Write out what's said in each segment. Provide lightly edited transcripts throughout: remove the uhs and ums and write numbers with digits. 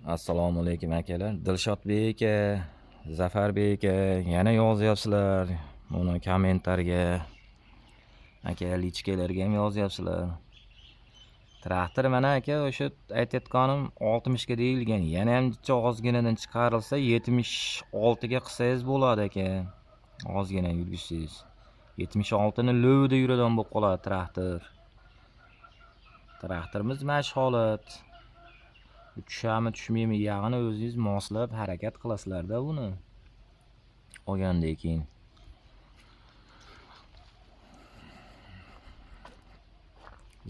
Assalomu alaykum akalar. Dilshodbek aka, Zafarbek aka yana yozyapsizlar. Buni kommentarga, aka lichkalarga ham yozyapsizlar. Traktor mana aka o'sha aytayotganim 60 ga deyilgan. Yana ham ozginadan chiqarilsa 76 ga qilsangiz bo'ladi aka. Ozgina yurgizsangiz. 76 ni lo'da yuradigan bo'lib qoladi traktor. Traktorimiz mashg'ulot. Tushami tushmaymi yog'ini o'zingiz moslab harakat qilasizlar-da buni. Olgandan keyin.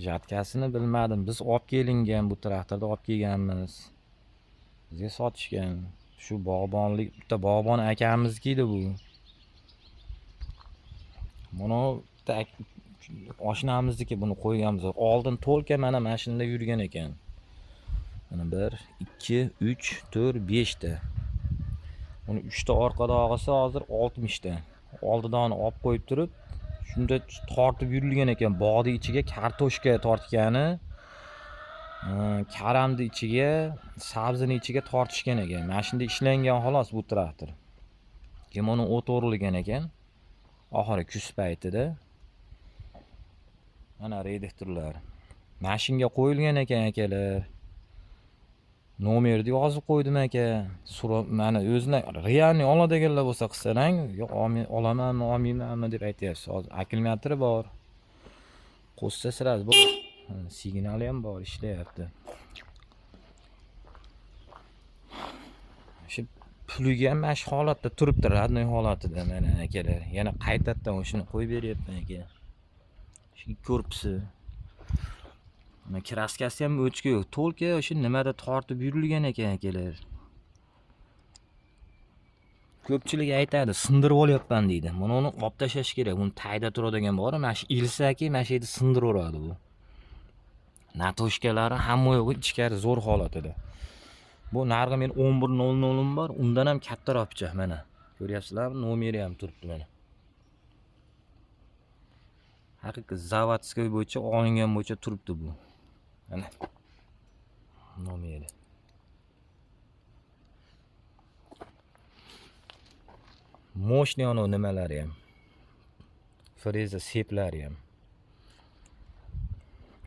Jatkasini bilmadim. Biz olib kelingan bu traktorda olib kelganmiz. Bizga sotishgan. Shu bog'bonlik, bitta bog'bon akamiznikida bu. Buni oshnamizniki buni qo'yganmiz. Oldin to'lka mana mashinada yurgan ekan. Mana 1, 2, 3, 4, 5 ta. Uni 3 ta orqada og'isi hozir 60 ta. Oldidan olib qo'yib turib, shunda tortib yurilgan ekan. Bog'ni ichiga kartoshka tortgani, karamni ichiga, sabzini ichiga tortishgan ekan. Mana shunda ishlangan xolos bu traktor. Keyin uni o't o'rilgan ekan. Oxiri kuz paytida. Mana redaktorlar. Mashinga qo'yilgan ekan akalar. Nomerni yozib qo'ydim aka. Mana o'zini realni oladiganlar bo'lsa qilsang, yo'q olamanmi, olmaymanmi deb aytyapsiz. Hozir akkumulyatori bor. Qo'shsa sirasi bor. Signali ham bor, ishlayapti. Shu puliga ham mash holatda turibdi, radnoy holatida mana akalar. Yana qaytadan o'shini qo'yib beryapman aka. Shu korpusi. Mana kraskasi ham o'chki yo'q. To'lka o'sha nimada tortib yurilgan ekan akalar. Ko'pchilik aytadi, sindirib olyapman deydi. Buni olib tashlash kerak. Buni tayda turadigan bor, mana shu ilsaki, mana shu yerda sindiraveradi bu. Natoshkalari hamma yo'q, ichkari zo'r holatida. Bu narg'i men 11.00 bor, undan ham kattaroq pichoq mana. Ko'ryapsizlarmi? Nomeri ham turibdi mana. Haqiqiy zavodskiy bo'yicha olingan bo'yicha turibdi bu. Mana. Nomeri. Moshni ono nimalari ham. Freza seplari ham.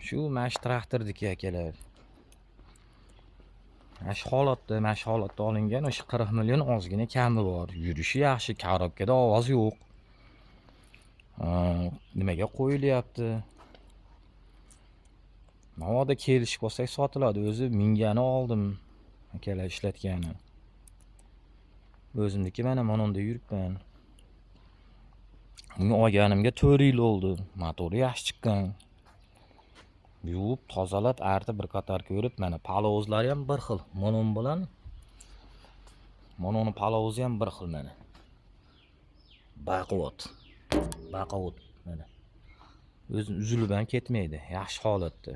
Shu mash traktordiki akalar. Mash holatda olingan, o'sha 40 million ozgina kami bor. Yurishi yaxshi, korobkada ovoz yo'q. Nimaga qo'yilyapti? Navoda kelishib olsak sotiladi. O'zi mingani oldim. Akalar ishlatgani. O'zimniki mana mononda yuribman. Buni olganimga 4 yil bo'ldi. Motori yaxshi chiqqan. Yuvib, tozalab, artib bir qator ko'rib, mana palovozlari ham bir xil. Monon bilan mononi palovozi ham bir xil mana. Baquvvat mana. O'zi uzilib ham ketmaydi. Yaxshi holatda.